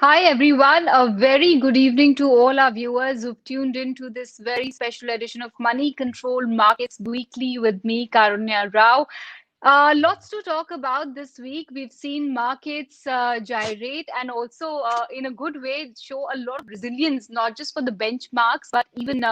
Hi, everyone. A very good evening to all our viewers who've tuned in to this very special edition of Money Control Markets Weekly with me, Karunya Rao. Lots to talk about this week. We've seen markets gyrate and also, in a good way, show a lot of resilience, not just for the benchmarks, but even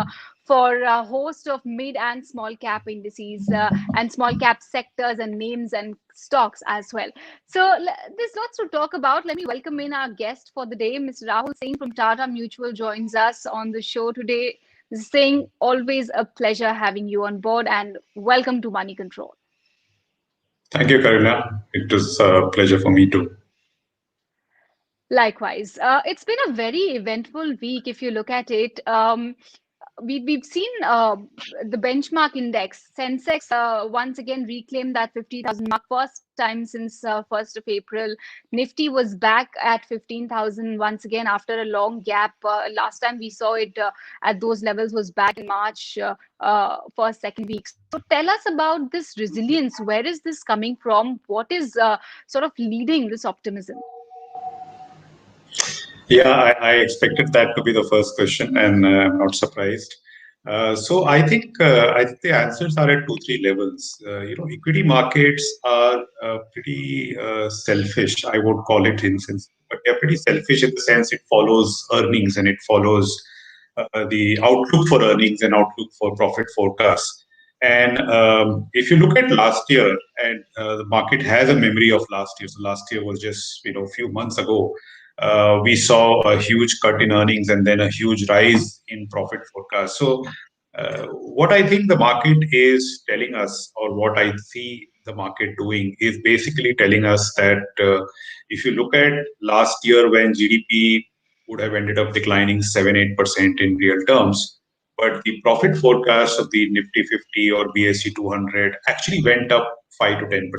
for a host of mid and small cap indices and small cap sectors and names and stocks as well. There's lots to talk about. Let me welcome in our guest for the day, Mr. Rahul Singh from Tata Mutual joins us on the show today. Mr. Singh, always a pleasure having you on board and welcome to Money Control. Thank you, Karina. It was a pleasure for me too. Likewise. It's been a very eventful week if you look at it. We've seen the benchmark index, Sensex, once again reclaimed that 50,000 mark, first time since 1st of April. Nifty was back at 15,000 once again after a long gap. Last time we saw it at those levels was back in March, first, second week. So tell us about this resilience. Where is this coming from? What is sort of leading this optimism? Yeah, I expected that to be the first question, and I'm not surprised. So I think the answers are at two, three levels. Equity markets are pretty selfish. I would call it in sense, but they're pretty selfish in the sense it follows earnings and it follows the outlook for earnings and outlook for profit forecasts. And if you look at last year, and the market has a memory of last year. So last year was just a few months ago. We saw a huge cut in earnings and then a huge rise in profit forecast. So what I think the market is telling us, or what I see the market doing, is basically telling us that if you look at last year when GDP would have ended up declining 7-8% in real terms, but the profit forecast of the Nifty 50 or BSE 200 actually went up 5 to 10%.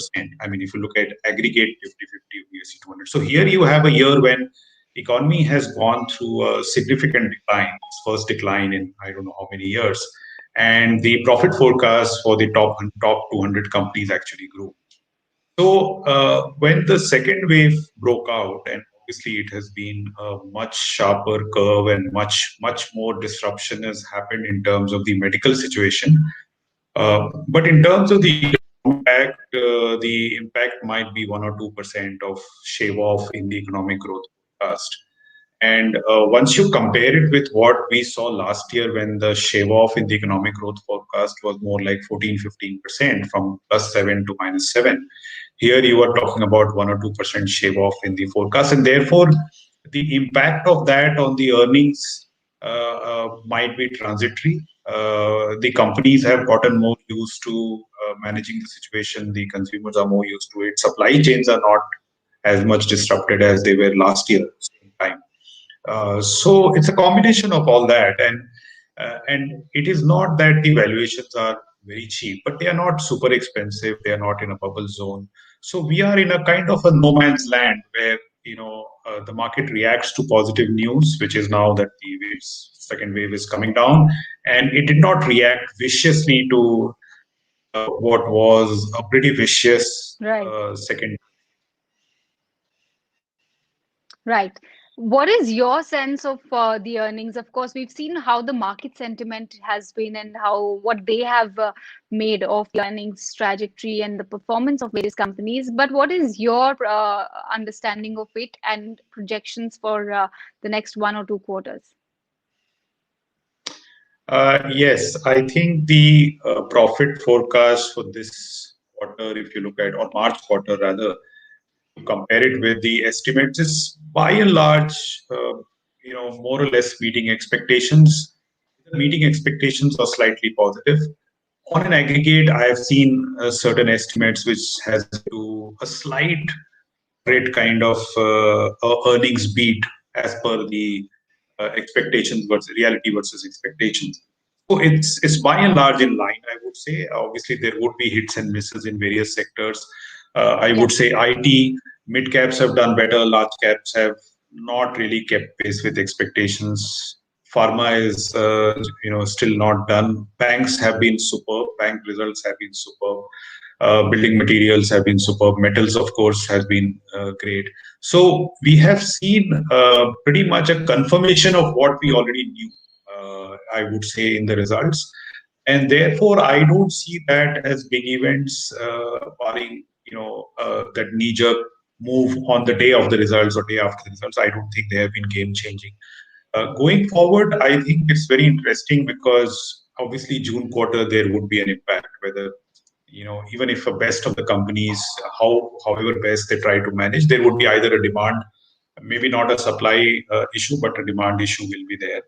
I mean, if you look at aggregate Nifty 50 or BSE 200. So here you have a year when economy has gone through a significant decline, its first decline in I don't know how many years, and the profit forecast for the top 200 companies actually grew. So when the second wave broke out, and obviously it has been a much sharper curve and much more disruption has happened in terms of the medical situation. But in terms of the impact might be 1 or 2% of shave off in the economic growth forecast. And once you compare it with what we saw last year when the shave off in the economic growth forecast was more like 14-15% from +7 to -7, here you are talking about 1 or 2% shave off in the forecast. And therefore, the impact of that on the earnings might be transitory. The companies have gotten more used to managing the situation. The consumers are more used to it. Supply chains are not as much disrupted as they were last year, same time. So it's a combination of all that, and it is not that the valuations are very cheap, but they are not super expensive. They are not in a bubble zone. So we are in a kind of a no man's land where the market reacts to positive news, which is now that the second wave is coming down, and it did not react viciously to what was a pretty vicious Right. second. Right. What is your sense of the earnings? Of course, we've seen how the market sentiment has been and how what they have made of the earnings trajectory and the performance of various companies. But what is your understanding of it and projections for the next 1 or 2 quarters? Yes, I think the profit forecast for this quarter, if you look at, or March quarter rather, compare it with the estimates, is by and large, more or less meeting expectations. Meeting expectations are slightly positive. On an aggregate, I have seen certain estimates which has to a slight rate kind of earnings beat as per the expectations versus reality versus expectations. So it's by and large in line, I would say. Obviously, there would be hits and misses in various sectors. I Yeah. would say IT, mid caps have done better, large caps have not really kept pace with expectations Pharma is still not done. Banks have been superb. Bank results have been superb. Building materials have been superb. Metals, of course, has been great. So we have seen pretty much a confirmation of what we already knew. I would say in the results, and therefore I don't see that as big events, barring that knee-jerk move on the day of the results or day after the results. I don't think they have been game-changing. Going forward, I think it's very interesting because obviously June quarter there would be an impact. Whether even if a best of the companies, however best they try to manage, there would be either a demand, maybe not a supply issue, but a demand issue will be there.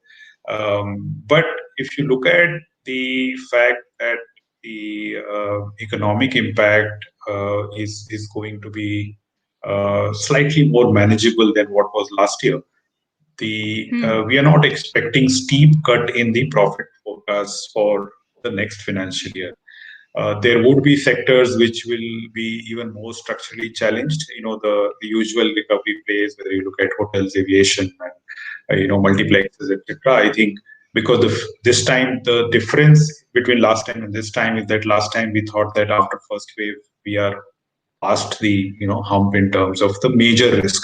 But if you look at the fact that the economic impact is going to be slightly more manageable than what was last year, we are not expecting steep cut in the profit forecast for the next financial year. There would be sectors which will be even more structurally challenged. The usual recovery plays, whether you look at hotels, aviation, and multiplexes, etc. I think because this time the difference between last time and this time is that last time we thought that after first wave we are past the hump in terms of the major risk.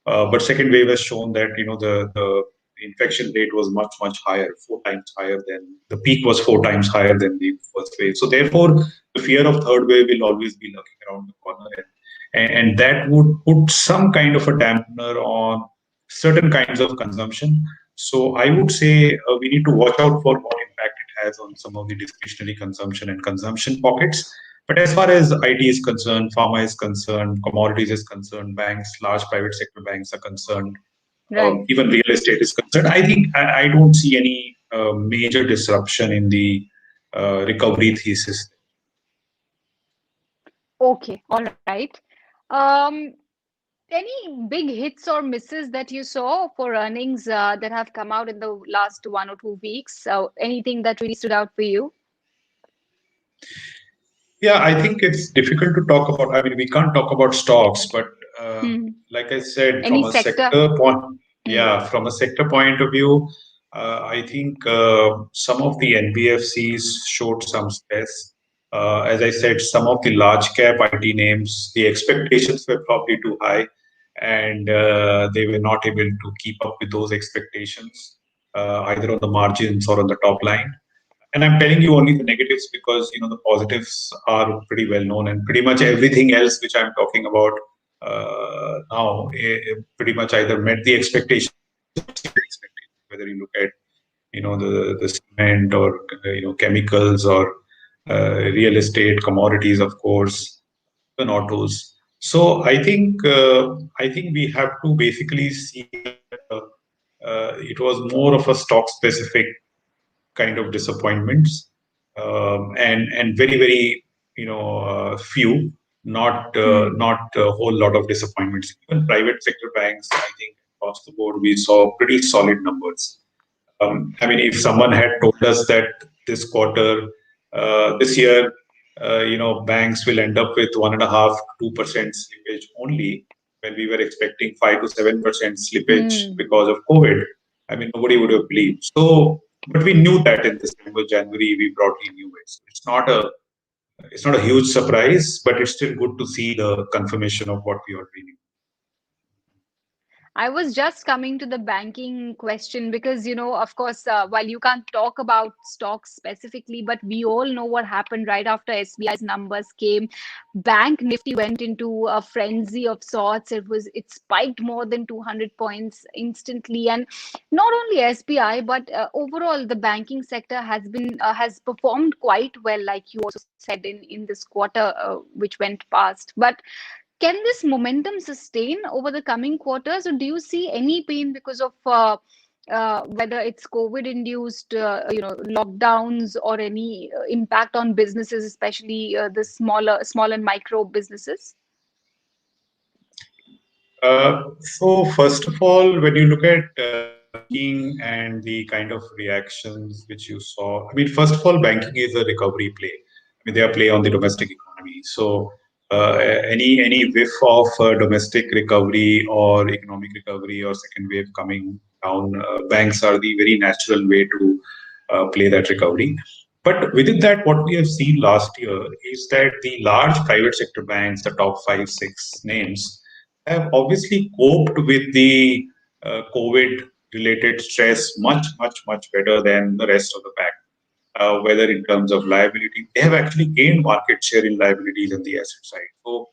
But second wave has shown that the infection rate was much higher, 4 times higher than the peak was 4 times higher than the first wave. So therefore, the fear of third wave will always be lurking around the corner, and that would put some kind of a dampener on certain kinds of consumption. So I would say we need to watch out for what impact it has on some of the discretionary consumption and consumption pockets. But as far as IT is concerned, pharma is concerned, commodities is concerned, banks, large private sector banks are concerned, Right. even real estate is concerned, I think I don't see any major disruption in the recovery thesis. Okay. All right. Um, any big hits or misses that you saw for earnings that have come out in the last 1 or 2 weeks? Anything that really stood out for you? Yeah, I think it's difficult to talk about. I mean, we can't talk about stocks, but uh, Hmm. like I said, Any from a sector? sector point, Hmm. yeah, from a sector point of view, I think some of the NBFCs showed some stress. As I said, some of the large cap IT names, the expectations were probably too high, and they were not able to keep up with those expectations, either on the margins or on the top line. And I'm telling you only the negatives because the positives are pretty well known, and pretty much everything else which I'm talking about now pretty much either met the expectations or exceeded expectations. Whether you look at the cement or chemicals or real estate, commodities, of course, even autos. So I think we have to basically see that it was more of a stock specific kind of disappointments, and very few, Hmm. not a whole lot of disappointments. Even private sector banks, I think across the board we saw pretty solid numbers. I mean, if someone had told us that this quarter, this year, banks will end up with 1.5 to 2% slippage only, when we were expecting 5 to 7% slippage Hmm. because of COVID, I mean, nobody would have believed. So, but we knew that in December, January, we broadly knew it. So it's not a huge surprise, but it's still good to see the confirmation of what we already knew. I was just coming to the banking question because, of course, while you can't talk about stocks specifically, but we all know what happened right after SBI's numbers came. Bank Nifty went into a frenzy of sorts. It spiked more than 200 points instantly, and not only SBI, but overall the banking sector has performed quite well, like you also said in this quarter, which went past. But can this momentum sustain over the coming quarters, or do you see any pain because of whether it's COVID-induced, lockdowns, or any impact on businesses, especially the small and micro businesses? So first of all, when you look at banking and the kind of reactions which you saw, I mean, first of all, banking is a recovery play. I mean, they are play on the domestic economy. So any whiff of domestic recovery or economic recovery or second wave coming down. Banks are the very natural way to play that recovery. But within that, what we have seen last year is that the large private sector banks, the top five, six names, have obviously coped with the COVID related stress much better than the rest of the pack. Whether in terms of liability, they have actually gained market share in liabilities and the asset side. So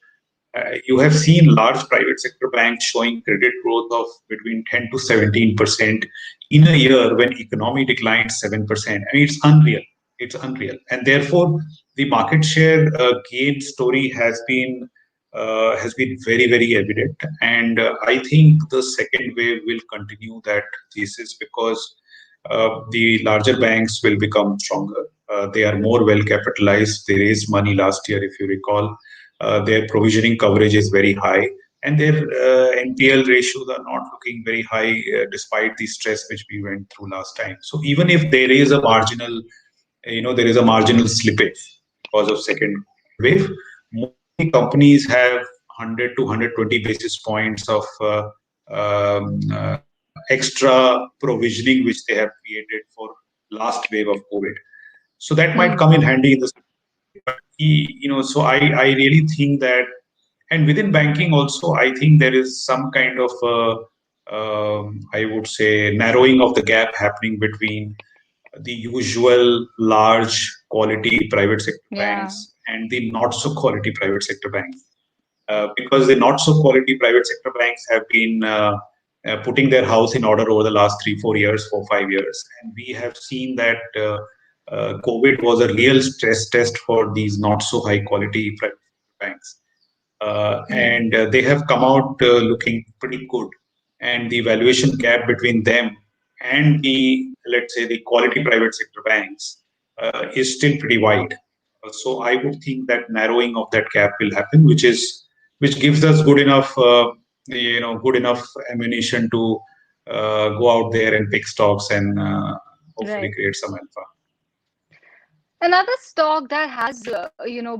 you have seen large private sector banks showing credit growth of between 10 to 17% in a year when economy declined 7%. I mean, it's unreal. It's unreal. And therefore, the market share gain story has been very evident. And I think the second wave will continue that thesis because the larger banks will become stronger. They are more well capitalized. They raised money last year, if you recall. Their provisioning coverage is very high, and their NPL ratios are not looking very high despite the stress which we went through last time. So even if there is a marginal, there is a marginal slippage because of second wave, most of the companies have 100 to 120 basis points of extra provisioning which they have created for last wave of COVID. So that might come in handy in the but so I really think that, and within banking also, I think there is some kind of I would say narrowing of the gap happening between the usual large quality private sector Yeah. banks and the not so quality private sector banks. Because the not so quality private sector banks have been putting their house in order over the last 3 4 years, 4 5 years, and we have seen that COVID was a real stress test for these not so high quality private sector banks, and they have come out looking pretty good. And the valuation gap between them and the, let's say, the quality private sector banks is still pretty wide. So I would think that narrowing of that gap will happen, which gives us good enough ammunition to go out there and pick stocks and hopefully Right. create some alpha. Another stock that has,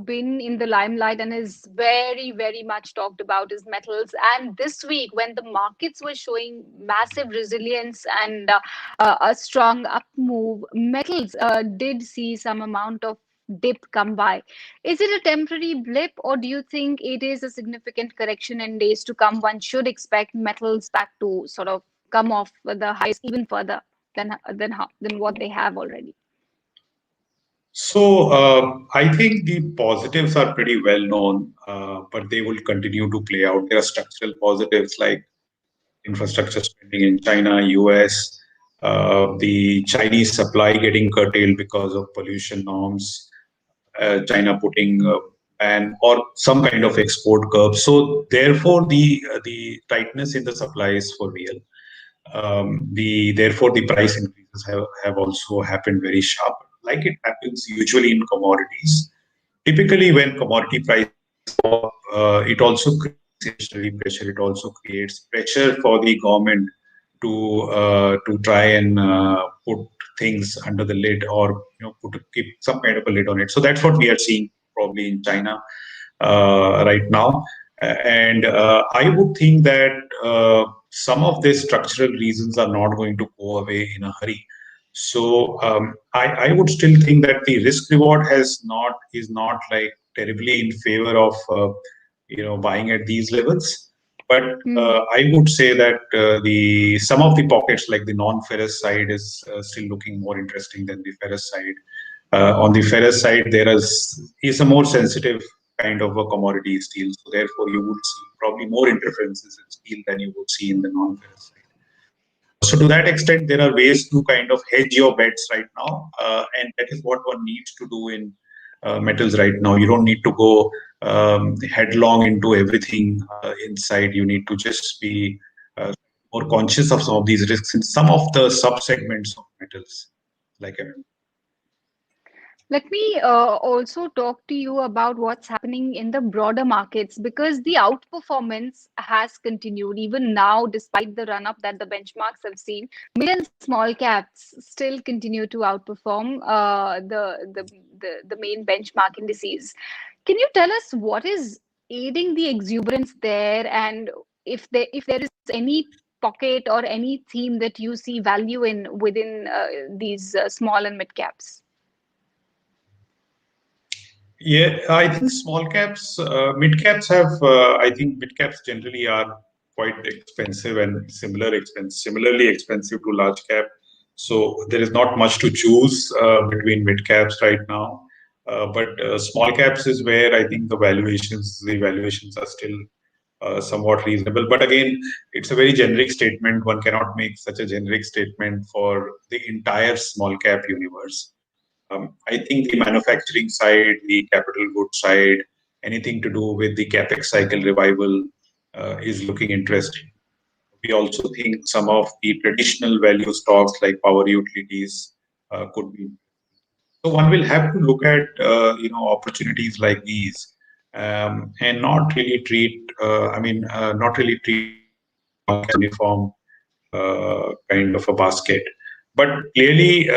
been in the limelight and is very much talked about is metals. And this week, when the markets were showing massive resilience and a strong up move, metals did see some amount of dip come by. Is it a temporary blip, or do you think it is a significant correction in days to come? One should expect metals back to sort of come off the highs even further than what they have already. So I think the positives are pretty well known, but they will continue to play out. There are structural positives like infrastructure spending in China, US, the Chinese supply getting curtailed because of pollution norms, China putting a ban or some kind of export curb. So therefore, the tightness in the supply is for real. The therefore the price increases have also happened very sharp, like it happens usually in commodities. Typically, when commodity prices go up, it also creates inflationary pressure. It also creates pressure for the government to try and put things under the lid, or keep some kind of a lid on it. So that's what we are seeing probably in China right now. And I would think that some of these structural reasons are not going to go away in a hurry. So I would still think that the risk reward is not like terribly in favor of buying at these levels. But I would say that the some of the pockets like the non-ferrous side is still looking more interesting than the ferrous side. On the ferrous side, there is a more sensitive kind of a commodity steel, so therefore you would see probably more interferences in steel than you would see in the non-ferrous side. So to that extent, there are ways to kind of hedge your bets right now, and that is what one needs to do in metals right now. You don't need to go headlong into everything inside. You need to just be more conscious of some of these risks in some of the sub-segments of metals, like I mentioned. Let me also talk to you about what's happening in the broader markets because the outperformance has continued even now, despite the run up that the benchmarks have seen. Mid and small caps still continue to outperform the main benchmark indices. Can you tell us what is aiding the exuberance there, and if there is any pocket or any theme that you see value in within these small and mid caps? Yeah, I think small caps, mid caps have. I think mid caps generally are quite expensive and similarly expensive to large cap. So there is not much to choose between mid caps right now. But small caps is where I think the valuations are still somewhat reasonable. But again, it's a very generic statement. One cannot make such a generic statement for the entire small cap universe. I think the manufacturing side, the capital goods side, anything to do with the capex cycle revival is looking interesting. We also think some of the traditional value stocks like power utilities could be. So one will have to look at opportunities like these and not really treat. Not really treat small cap uniform kind of a basket. But clearly,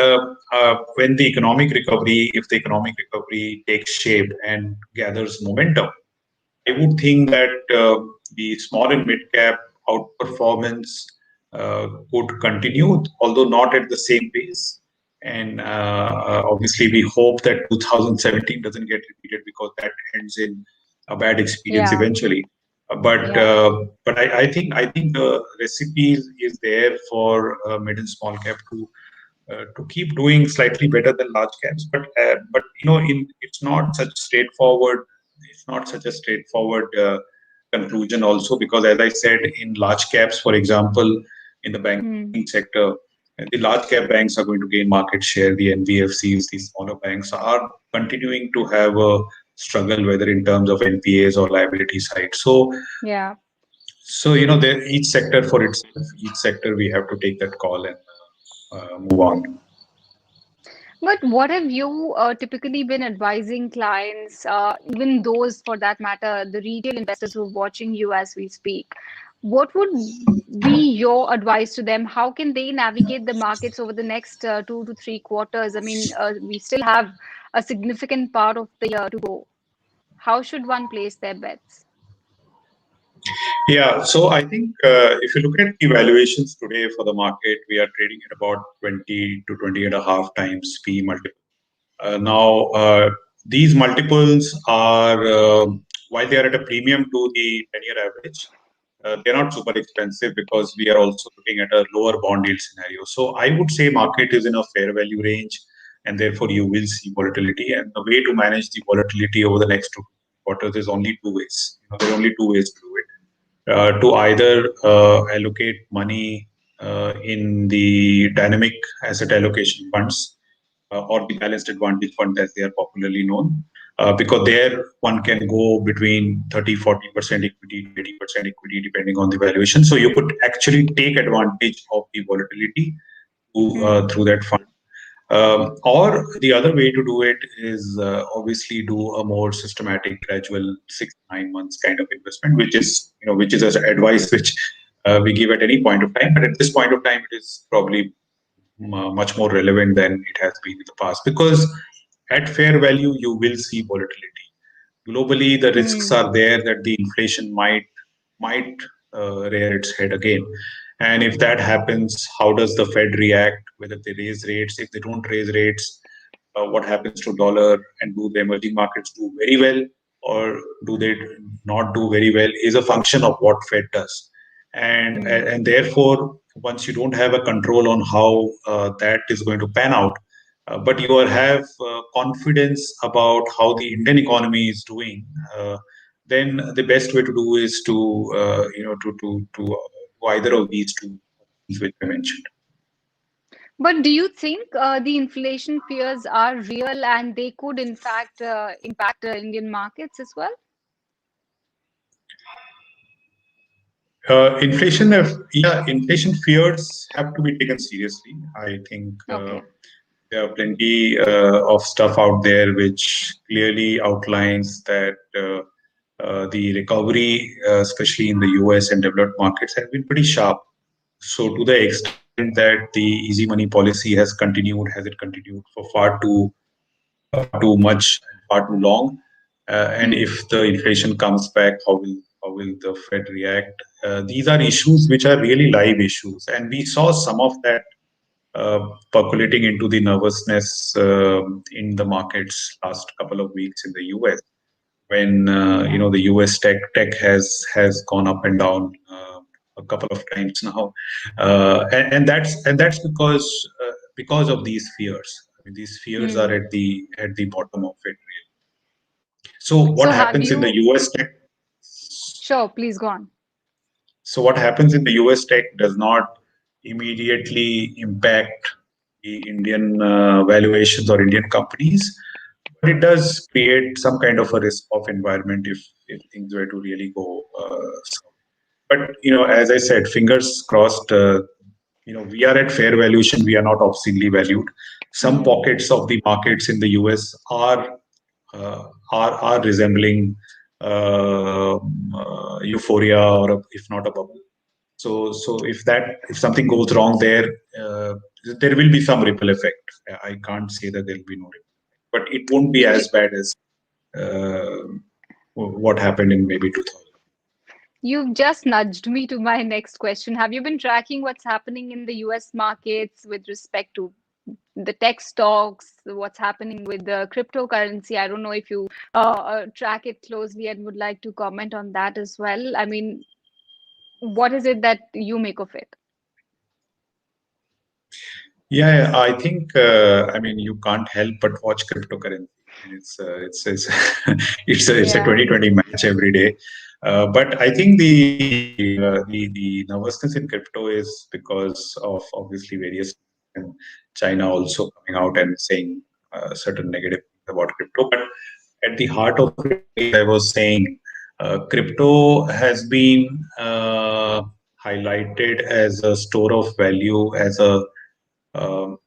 when the economic recovery, if the economic recovery takes shape and gathers momentum, I would think that the small and mid cap outperformance could continue, although not at the same pace. And obviously, we hope that 2017 doesn't get repeated because that ends in a bad experience Yeah, eventually. But yeah. uh, but I think the recipe is there for mid and small cap to keep doing slightly better than large caps. But it's not such straightforward. It's not such a straightforward conclusion also because, as I said, in large caps, for example, in the banking Hmm. sector, the large cap banks are going to gain market share. The NBFCs, the smaller banks are continuing to have a struggle, whether in terms of NPAs or liability side. Yeah. There each sector for itself. Each sector we have to take that call and move on. But what have you typically been advising clients, even those for that matter, the retail investors who are watching you as we speak? What would be your advice to them? How can they navigate the markets over the next 2 to 3 quarters? I mean, we still have a significant part of the year to go. How should one place their bets? Yeah, so I think if you look at the valuations today for the market, we are trading at about 20 to 20 and a half times P multiple. Now, these multiples are, while they are at a premium to the 10-year average, they're not super expensive because we are also looking at a lower bond yield scenario. So I would say market is in a fair value range, and therefore you will see volatility. And the way to manage the volatility over the next 2 quarters is only two ways. There are only two ways to do it to either allocate money in the dynamic asset allocation funds or the balanced advantage fund as they are popularly known. Because there one can go between 30-40% equity to 80% equity depending on the valuation. So you could actually take advantage of the volatility Hmm. through that fund. Or the other way to do it is obviously do a more systematic, gradual 6 to 9 months kind of investment, which is an advice which we give at any point of time. But at this point of time, it is probably much more relevant than it has been in the past because at fair value you will see volatility. Globally, the risks Hmm. are there that the inflation might rear its head again. And if that happens, how does the Fed react? Whether they raise rates, if they don't raise rates, what happens to dollar, and do the emerging markets do very well or do they not do very well? Is a function of what Fed does, Hmm. and therefore, once you don't have a control on how that is going to pan out, but you have confidence about how the Indian economy is doing, then the best way to do is to either of these two things which I mentioned. But do you think the inflation fears are real and they could, in fact, impact Indian markets as well? Inflation fears have to be taken seriously. I think Okay. there are plenty of stuff out there which clearly outlines that the recovery, especially in the US and developed markets, has been pretty sharp. So, to the extent that the easy money policy has it continued for far too much, far too long? And Hmm. if the inflation comes back, how will the Fed react? these are issues which are really live issues, and we saw some of that percolating into the nervousness in the markets last couple of weeks in the US, when the US tech has gone up and down a couple of times now, and that's because of these fears. I mean, these fears are Hmm. at the bottom of it. So what So have happens in the you? US tech? Sure, please go on. So what happens in the US tech does not immediately impact the Indian valuations or Indian companies, but it does create some kind of a risk of environment if things were to really go south. But as I said, fingers crossed. We are at fair valuation. We are not obscenely valued. Some Hmm. pockets of the markets in the US uh, are resembling euphoria, or if not a bubble. So if something goes wrong there, uh, there will be some ripple effect. I can't say that there will be no ripple, but it won't be You, as bad as uh, what happened in maybe 2000. you've just nudged me to my next question. Have you been tracking what's happening in the US markets with respect to the tech stocks, what's happening with the cryptocurrency? I don't know if you track it closely and would like to comment on that as well. I mean, what is it that you make of it? Yeah, I think I mean you can't help but watch cryptocurrency. I mean, it's it's a Yeah. 2020 match every day. But I think the nervousness in crypto is because of obviously various, and China also coming out and saying certain negative things about crypto. But at the heart of it, as I was saying, crypto has been highlighted as a store of value, as a route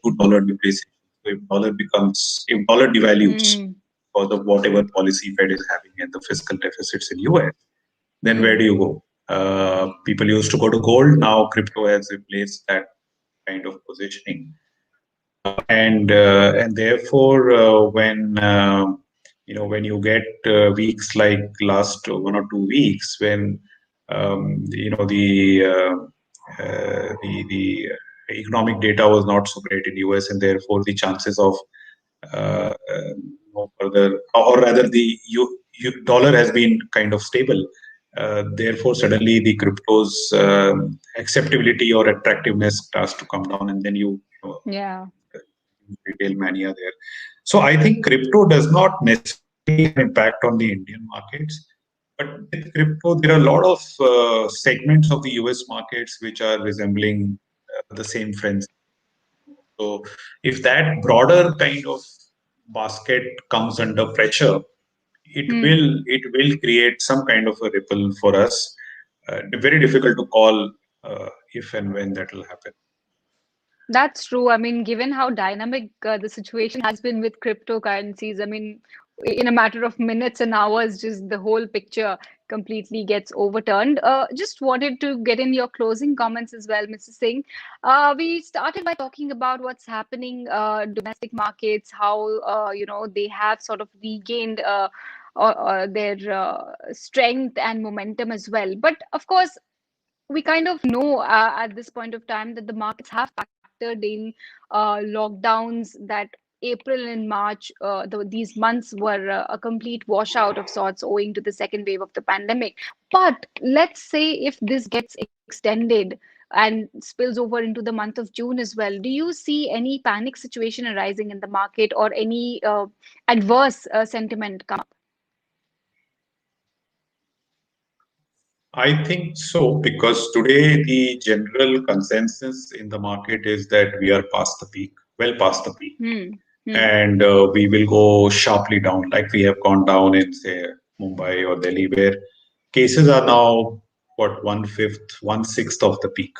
to dollar depreciation. So if dollar devalues Hmm. because of whatever policy Fed is having and the fiscal deficits in US, then where Hmm. do you go? People used to go to gold. Now crypto has replaced that kind of positioning, and therefore when you get weeks like last 1 or 2 weeks when the economic data was not so great in US, and therefore the chances of no further, or rather dollar has been kind of stable. Therefore, suddenly the crypto's acceptability or attractiveness starts to come down, and then Yeah. retail mania there. So I think crypto does not necessarily have an impact on the Indian markets, but with crypto there are a lot of segments of the US markets which are resembling the same frenzy. So if that broader kind of basket comes under pressure, Hmm. it will create some kind of a ripple for us. Very difficult to call if and when that will happen. That's true. I mean, given how dynamic the situation has been with cryptocurrencies, I mean, in a matter of minutes and hours, just the whole picture completely gets overturned. Just wanted to get in your closing comments as well, Mr. Singh. We started by talking about what's happening domestic markets, how they have sort of regained their strength and momentum as well. But of course, we kind of know at this point of time that the markets have factored in lockdowns, that April and March, these months were a complete washout of sorts owing to the second wave of the pandemic. But let's say if this gets extended and spills over into the month of June as well, do you see any panic situation arising in the market or any adverse sentiment come up? I think so, because today the general consensus in the market is that we are past the peak, well past the peak, Hmm. Hmm. and we will go sharply down, like we have gone down in, say, Mumbai or Delhi, where cases are now what, one-fifth, one-sixth of the peak.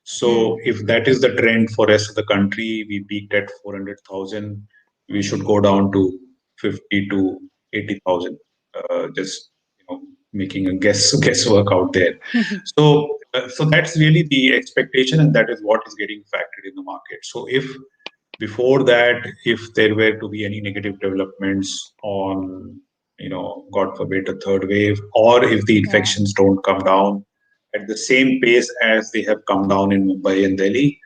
So Hmm. if that is the trend for rest of the country, we peaked at 400,000, we should go down to 50 to 80,000. Just making a guesswork out there. So that's really the expectation, and that is what is getting factored in the market. So if before that, if there were to be any negative developments on God forbid, a third wave, or if the Yeah. infections don't come down at the same pace as they have come down in Mumbai and Delhi,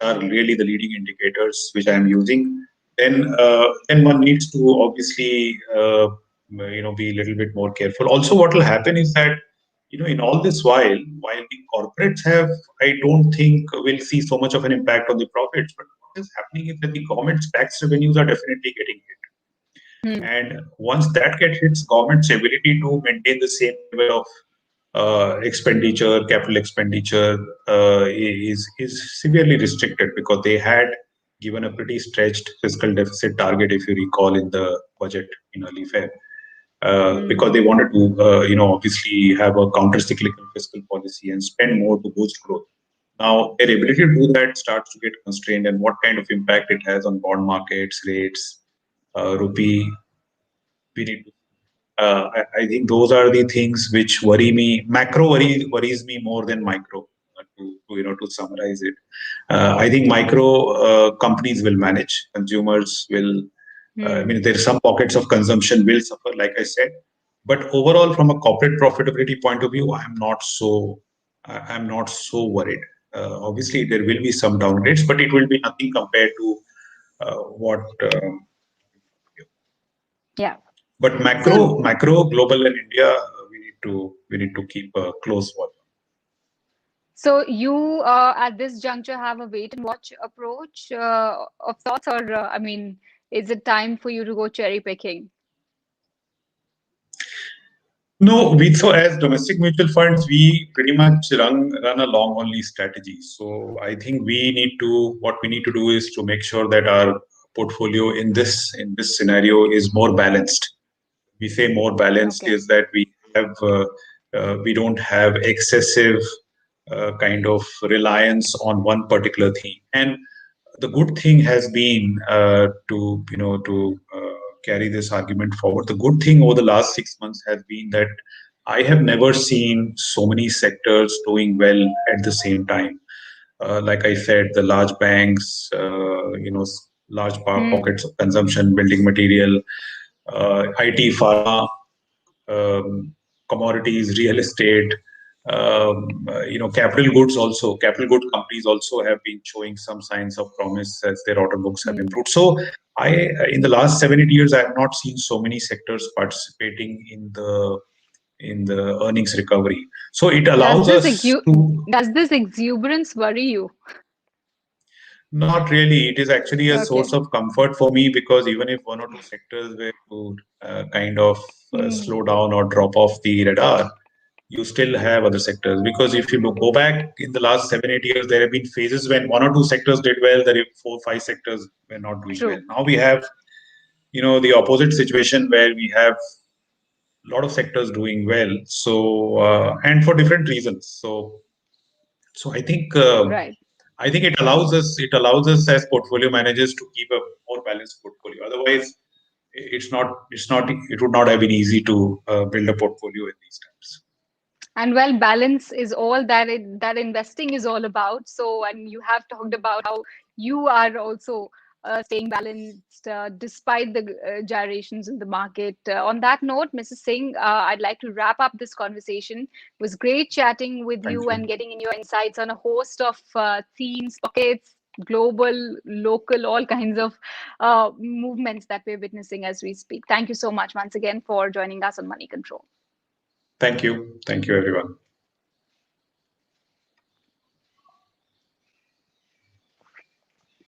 are really the leading indicators which I am using. Then one needs to obviously be a little bit more careful. Also, what will happen is that in all this while the corporates have, I don't think will see so much of an impact on the profits. But what is happening is that the government's tax revenues are definitely getting hit. Hmm. And once that gets hits, government's ability to maintain the same level of expenditure, capital expenditure, is severely restricted because they had given a pretty stretched fiscal deficit target, if you recall, in the budget in early Feb, because Hmm. they wanted to, obviously have a counter-cyclical fiscal policy and spend more to boost growth. Now, their ability to do that starts to get constrained, and what kind of impact it has on bond markets, rates, rupee, we need to I think those are the things which worry me. Worries me more than micro. To summarize it, I think micro companies will manage. Consumers will. I Hmm. mean, there are some pockets of consumption will suffer, like I said. But overall, from a corporate profitability point of view, I'm not so worried. Obviously, there will be some downgrades, but it will be nothing compared to what. Yeah. But So, macro, global, and India, we need to keep a close watch. so you at this juncture have a wait and watch approach of thoughts, or I mean, is it time for you to go cherry picking? No, so as domestic mutual funds, we pretty much run a long only strategy. So I think what we need to do is to make sure that our portfolio in this scenario is more balanced. We say more balanced Okay. is that we don't have excessive kind of reliance on one particular thing. And the good thing has been to carry this argument forward. The good thing over the last 6 months has been that I have never seen so many sectors doing well at the same time. Like I said, the large banks, large Hmm. pockets of consumption, building material, IT, pharma, commodities, real estate, capital goods also. Capital good companies also have been showing some signs of promise as their order books have Hmm. improved. So, in the last 7 8 years, I have not seen so many sectors participating in the earnings recovery. So it Does allows this us exu to. does this exuberance worry you? Not really. It is actually a source Okay. of comfort for me because even if one or two sectors were to kind of Hmm. slow down or drop off the radar, you still have other sectors. Because if you go back in the last 7 8 years, there have been phases when one or two sectors did well, there are 4 5 sectors were not doing well. True. Now we have, the opposite situation where we have a lot of sectors doing well. So and for different reasons. So Right. I think it allows us as portfolio managers to keep a more balanced portfolio. Otherwise, it would not have been easy to build a portfolio in these times. And well, balance is all that investing is all about. So, and you have talked about how you are also staying balanced despite the gyrations in the market. On that note, Mrs. Singh, I'd like to wrap up this conversation. It was great chatting with Thank you you. and getting in your insights on a host of themes, pockets, global, local, all kinds of movements that we're witnessing as we speak. Thank you so much once again for joining us on Money Control. Thank you. Thank you, everyone.